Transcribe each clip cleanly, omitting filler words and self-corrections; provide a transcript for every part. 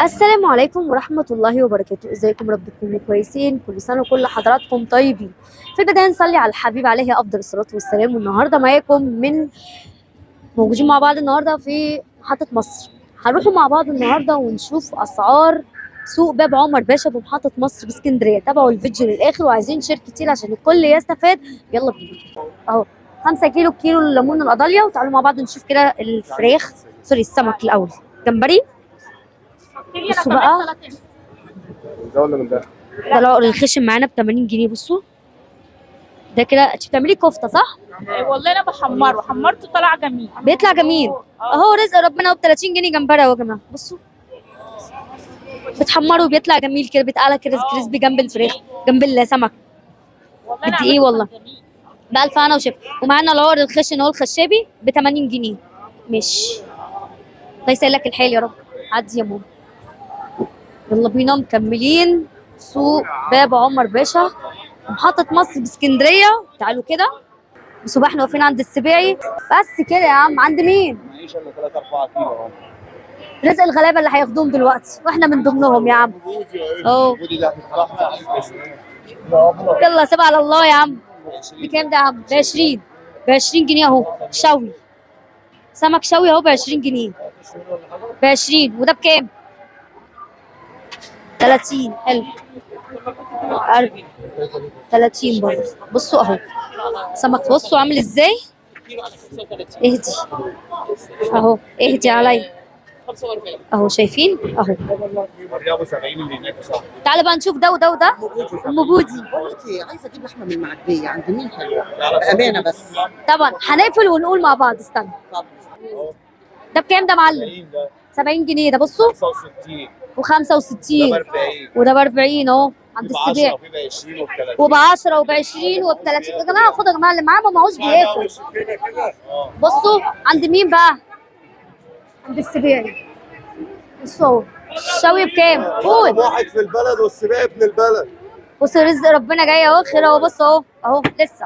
السلام عليكم ورحمة الله وبركاته. ازيكم؟ رب تكونوا كويسين. كل سنة وكل حضراتكم طيبين. في البداية نصلي على الحبيب عليه أفضل الصلاة والسلام. والنهاردة معاكم موجودين مع بعض النهاردة في محطة مصر. هنروحوا مع بعض النهاردة ونشوف أسعار سوق باب عمر باشا بمحطة مصر باسكندرية. تابعوا الفيديو للآخر وعايزين شير كتير عشان الكل يستفاد. يلا بينا أهو 5 كيلو الليمون القضاليا. وتعالوا مع بعض نشوف كده الفراخ، سوري السمك الأول. جمبري. بصوا بقى، ده ولا من ده؟ ده لو الخشن معانا ب 80 جنيه. بصوا ده كده. انت بتعملي كفته صح؟ والله انا بحمره، حمرته طلع جميل. بيطلع جميل اهو. رزق ربنا. ب 30 جنيه جمبري اهو يا جماعه. بصوا بتحمره وبيطلع جميل كده، بيتقلى كريسبي جنب الفراخ جنب السمك. والله انا بدي ايه عملته والله. كان جميل. بألف هنا وشفا. ومعانا العور الخشن اهو الخشابي ب 80 جنيه. ماشي، الله يسهلك الحال يا رب. عدي يا ماما. يلا بينا مكملين سوق باب عمر باشا محطة مصر باسكندرية. تعالوا كده. بصوا بقى احنا واقفين عند السبيعي. بس كده يا عم. عند مين؟ معيش الا 3 4 كيلو اهو. رزق الغلابه اللي هياخدوهم دلوقتي واحنا من ضمنهم يا عم. اهو ودي ده هتتفتح. يلا سيب على الله يا عم. بكام ده يا عم؟ ب 20. ب 20 جنيه اهو. شوي سمك شوي اهو ب 20 جنيه. ب 20. وده بكام؟ 30. حلو. 30 برضه. بصوا اهو سمك. بصوا عامل ازاي. اهدي اهو. اهدي عليا اهو. شايفين اهو. يا ابو 70 اللي هناك صح. تعالى بقى نشوف ده وده وده. ام بودي. بقول لك ايه، عايزه اجيب لحمه من المعديه عند مين حلوه بامانه بس. طبعا هنقفل ونقول مع بعض. استنى. طب ده بكام ده معلم؟ 70 جنيه ده. بصوا 65 و65 ده ب 40 وده ب 40 اهو عند ب 10 السبيع. وفي ب 20 وب 30 وب 10 وب 20 وب 30. يا جماعه خدوا يا جماعه اللي معاه ما معهوش بياكل. بصوا عند مين بقى؟ عند السبيعي. بصوا اهو. الشوي بكام؟ قول. واحد في البلد والسباق ابن البلد. بصوا رزق ربنا جاي اهو. خير اهو. بصوا اهو اهو لسه.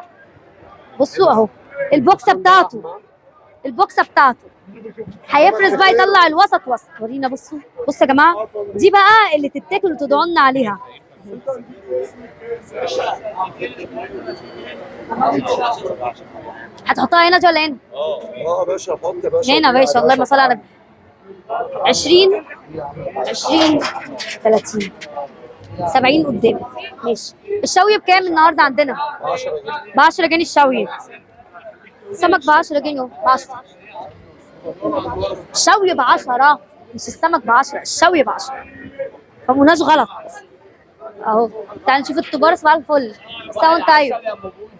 بصوا اهو البوكسه بتاعته. البوكسه بتاعته هيفرز بقى يطلع الوسط وسط. ورينا. بصوا بصوا يا جماعه. دي بقى اللي تتاكل وتدعوا لنا عليها. هتحطها هنا دي ولا هنا؟ يا باشا حط يا باشا. هنا يا باشا. اللهم صل على النبي. 20 20 30 70 قدام. ماشي. الشوي بكام النهارده عندنا؟ 10 جنيه. ب 10 جنيه الشوي. السمك ب 10 جنيه اهو. ب 10. الشوي ب 10 مش السمك ب 10. الشوي ب 10. فمناش غلط اهو. تعال نشوف التجار. صباح الفل. كل سنه وانت طيب.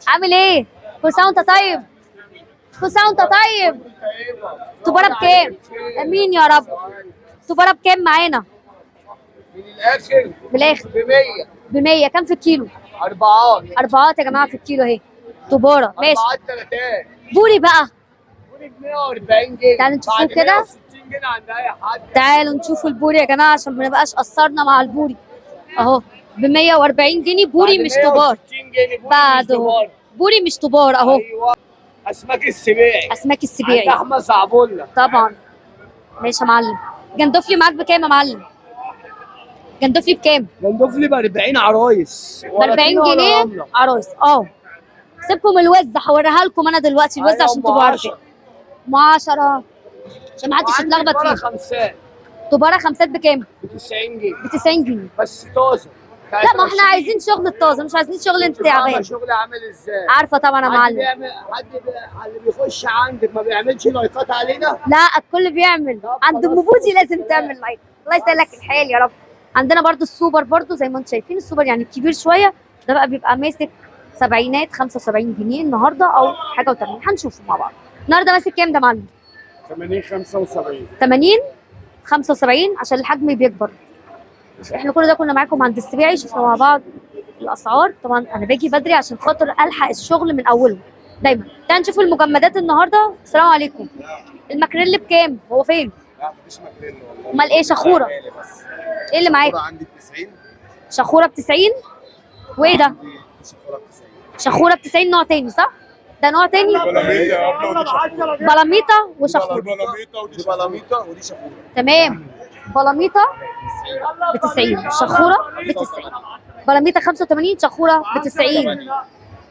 عامل ايه؟ كل سنه وانت طيب. كل سنه وانت طيب. تجاره بكام؟ امين يا رب. تجاره بكام معانا؟ من الاخر بالاخر ب 100. ب 100. كام في الكيلو؟ اربعات. اربعات يا جماعه في الكيلو اهي. تجاره ماشي. اربعات 3. بوري بقى. ب 140 جنيه. تعالوا نشوفوه بعد كده. 160 جنيه عند اي حد. تعالوا نشوفوا البوري يا جماعه عشان ما نبقاش قصرنا مع البوري. اهو ب 140 جنيه بوري بعد مش طبار. 160 جنيه بوري بعد مش اهو طبار. بوري مش طبار اهو. ايوه اسماك السباعي. اسماك عند السبيعي احمد صعبولة. طبعا. ماشي يا معلم. جندفلي معاك بكام يا معلم؟ جندفلي بكام؟ جندفلي ب 40 عرايس. ب 40 جنيه عرايس. اه سيبكم الوز. هوريها لكم انا دلوقتي الوز أيوة، عشان تبقوا عارفين. ام 10 عشان ما حدش يتلخبط فيه. خمسات طباره خمسات بكام؟ ب 90 جنيه ب 90 جنيه. بس طازه. لا ما احنا عايزين شغل الطازه مش عايزين شغل انت تعبان. شغل عامل ازاي؟ عارفه طبعا يا معلم. اللي بيخش عندك ما بيعملش لايكات علينا؟ لا الكل بيعمل. عند ام بودي لازم تعمل لايك. الله يسهلك الحال يا رب. عندنا برضو السوبر برضو زي ما انتم شايفين. السوبر يعني الكبير شويه ده بقى بيبقى ماسك سبعينات 75 جنيه النهارده او حاجه و80. هنشوفه مع بعض. النهارده ماسك كام ده يا معلم؟ 80 75. 80 75 عشان الحجم بيكبر. احنا كل ده كنا معاكم عند السبيعي. شفنا مع بعض الاسعار. طبعا انا باجي بدري عشان خاطر الحق الشغل من اوله دايما. تعالوا نشوف المجمدات النهارده. السلام عليكم. الماكريل بكام؟ هو فين؟ لا مفيش ماكريل والله. امال ايه؟ شخوره. ايه اللي معاك؟ عندي ب 90. شخوره ب 90. وايه ده؟ شخوره ب 90. شخوره ب 90 نوع تاني صح؟ ده نوع تاني. بلاميطه بلاميطه وشخوره. بلاميطه ودي بلاميطه ودي شخوره. تمام. بلاميطه ب 90، شخوره ب 90. بلاميطه 85، شخوره ب 90.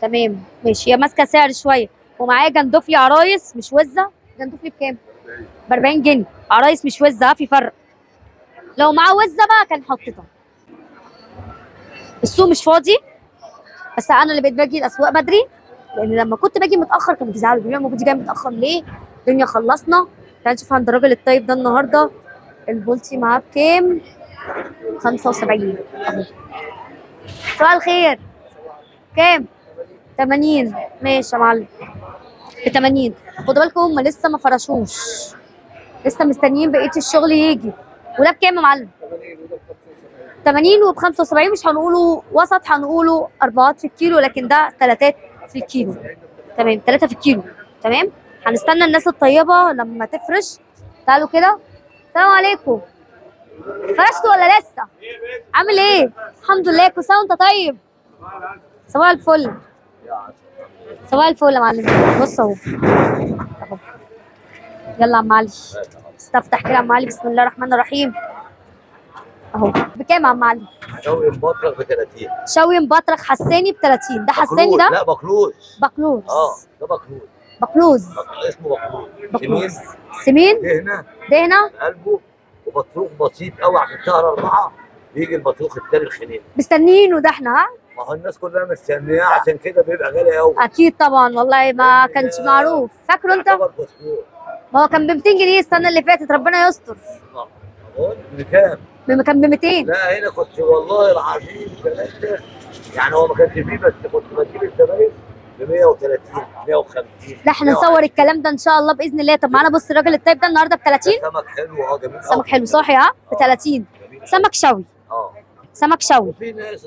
تمام ماشي. هي ماسكه سعر شويه. ومعايا جندوفلي عرايس مش وزه. جندوفلي بكام؟ ب 40 جنيه. عرايس مش وزه، في فرق. لو معاه وزه بقى كان حطيتها. السوق مش فاضي، بس انا اللي بقيت باجي الاسواق بدري، لان لما كنت باجي متاخر كانوا بيزعلوا بيقولوا المفروض جاي متاخر ليه؟ الدنيا خلصنا. تعالى نشوف عند الراجل الطيب ده النهارده البولتي معاه بكام؟ 75 اهو. صباح الخير. كام؟ 80. ماشي يا معلم، ب 80. خدوا بالكم هم لسه ما فرشوش، لسه مستنيين بقيه الشغل يجي. وده بكام يا معلم؟ 80 وب 75. مش هنقوله وسط، هنقوله اربعات في الكيلو، لكن ده تلاتات في الكيلو. تمام، 3 في الكيلو. تمام. هنستنى الناس الطيبه لما تفرش. تعالوا كده. السلام عليكم. فرشتوا ولا لسه؟ عامل ايه؟ الحمد لله. كل سنه وانت طيب. صباح الفل. صباح الفل يا معلم. بص اهو. أهو. يلا يا عم علي، استفتح كده يا عم علي. بسم الله الرحمن الرحيم. اهو. بكام يا عم علي؟ شوي مبطرخ ب 30. شوي مبطرخ حساني ب 30. ده حساني ده؟ لا بكلوز. بكلوز. ده بكلوز. بكلوز. اسمه بكلوز. بكلوز. سمين. دهنه. قلبه. وبطروخ بسيط قوي عشان شهر 4 يجي البطروخ التاني الخنين. مستنيينه ده احنا. ها؟ ما هو الناس كلها مستنياه عشان كده بيبقى غالي قوي. اكيد طبعا والله ما كانش معروف. فاكره انت؟ ما هو كان ب 200 جنيه السنه اللي فاتت. ربنا يستر. بكام؟ كان ب 200. لا هنا كنت والله العظيم ثلاثة، يعني هو ما كانش فيه، بس كنت بجيب الزباين ب 130 150. لا احنا نصور الكلام ده ان شاء الله باذن الله. طب معانا بص الراجل الطيب ده النهارده ب 30. سمك حلو جميل. سمك حلو صاحي ب 30. سمك شوي. سمك شوي. وفي ناس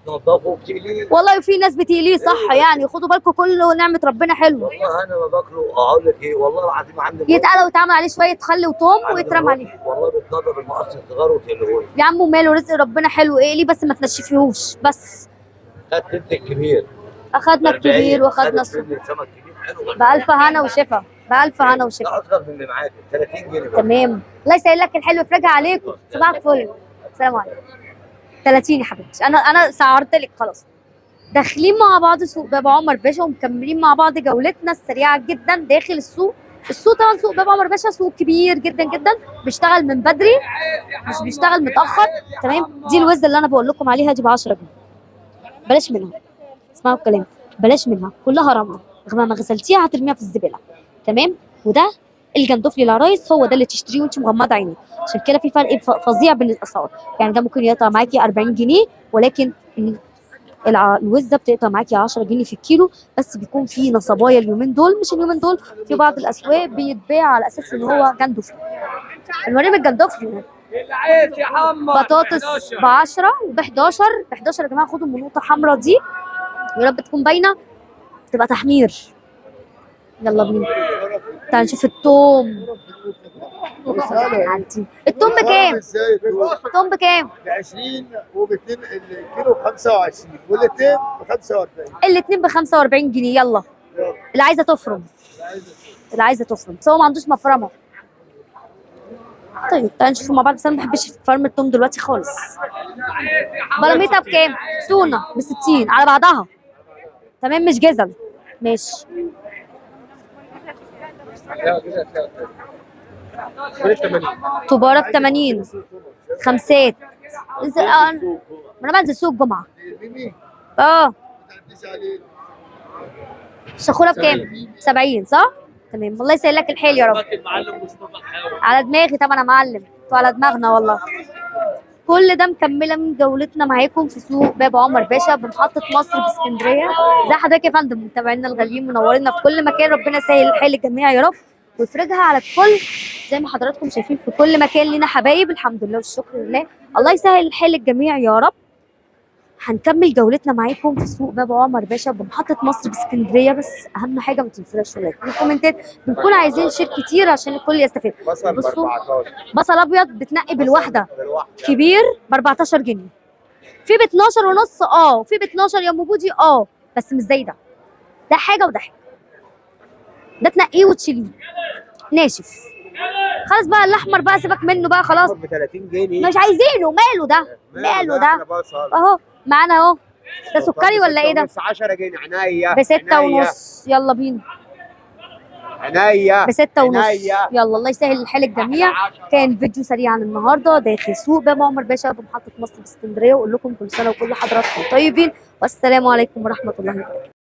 بتنضفه وبتقليه. والله وفي ناس بتقليه صح. يعني خدوا بالكم كله نعمه ربنا حلوه. والله انا ما باكله. اقول لك ايه، والله العظيم عندي يتقلى ويتعمل عليه شويه خل وتوم ويترمى عليه. والله بتنضف المقص الصغار وتقليه. يا عم وماله، رزق ربنا حلو. اقليه بس ما تنشفيهوش بس. خدت انت الكبير. اخدنا الكبير واخدنا الصغير. سمك كبير حلو. بألف هنا وشفا. بألف هنا وشفا. لا اصغر من اللي معاك 30 جنيه. تمام. الله يسهل لك الحلو يفرجها عليكم. صباح الفل. السلام عليكم. 30 يا حبيبتي. انا سعرت لك خلاص. داخلين مع بعض سوق باب عمر باشا ومكملين مع بعض جولتنا السريعه جدا داخل السوق. السوق طبعا سوق باب عمر باشا سوق كبير جدا جدا، بيشتغل من بدري مش بيشتغل متاخر. تمام. دي الوزه اللي انا بقول لكم عليها دي ب 10 جنيه. بلاش منها، اسمعوا الكلام، بلاش منها، كلها رمله. ما غسلتيها هترميها في الزباله. تمام. وده الجندوفلي العرايس هو ده اللي تشتريه وانت مغمضه عينيك. عشان كده في فرق فظيع بين الاسعار. يعني ده ممكن يقطع معاكي 40 جنيه، ولكن الوزه بتقطع معاكي 10 جنيه في الكيلو. بس بيكون في نصبايا اليومين دول، مش اليومين دول، في بعض الاسواق بيتباع على اساس ان هو جندوفلي. المريم الجندوفلي بطاطس ب 10 وب 11. ب 11 يا جماعه خدوا من النقطه الحمراء دي، يا رب تكون باينه، تبقى تحمير. يلا بينا. تعال نشوف التوم. التوم بكام؟ التوم بكام؟ ب 20 وب 2 الكيلو ب 25 والاثنين ب 45. الاثنين ب 45 جنيه. يلا اللي عايزه تفرم، اللي عايزه تفرم، بس هو ما عندوش مفرمه. طيب تعالى نشوف مع بعض. بس انا ما بحبش فرم التوم دلوقتي خالص. بلاميطه بكام؟ تونه ب 60 على بعضها. تمام مش جزل. ماشي. كبارة ب 80. خمسات. انا بنزل سوق جمعة. الشخورة بكام؟ 70 صح؟ تمام. الله يسهل لك الحيل يا رب. على دماغي طبعا يا معلم، انتوا على دماغنا والله. كل ده مكمله من جولتنا معاكم في سوق باب عمر باشا بمحطه مصر باسكندريه. زي حضرتك يا فندم متابعينا الغاليين منورينا في كل مكان. ربنا يسهل الحال للجميع يا رب ويفرجها على الكل. زي ما حضراتكم شايفين في كل مكان لينا حبايب الحمد لله والشكر لله. الله يسهل الحال للجميع يا رب. هنكمل جولتنا معاكم في سوق باب عمر باشا بمحطه مصر باسكندريه. بس اهم حاجه ما تنسوش اللايك والكومنتات. بنكون عايزين شير كتير عشان الكل يستفيد. بصوا بصل ابيض بتنقي بالواحده كبير ب 14 جنيه. في ب 12 ونص وفي ب 12 يا ام بودي بس مش زي ده. ده حاجه وده حاجه. ده تنقيه وتشيليه ناشف. خلاص بقى الاحمر بقى سيبك منه بقى خلاص، ب 30 جنيه. مش عايزينه. ماله ده؟ ماله ده؟ بصل اهو معانا اهو. ده سكري ولا ايه ده؟ 10 جنيه عينيا. بستة ونص. يلا بينا. عينيا بستة ونص. عينيا. يلا الله يسهل الحال الجميع. كان فيديو سريع عن النهارده داخل سوق باب عمر باشا بمحطة مصر باسكندرية، واقول لكم كل سنة وكل حضراتكم طيبين، والسلام عليكم ورحمة الله وبركاته.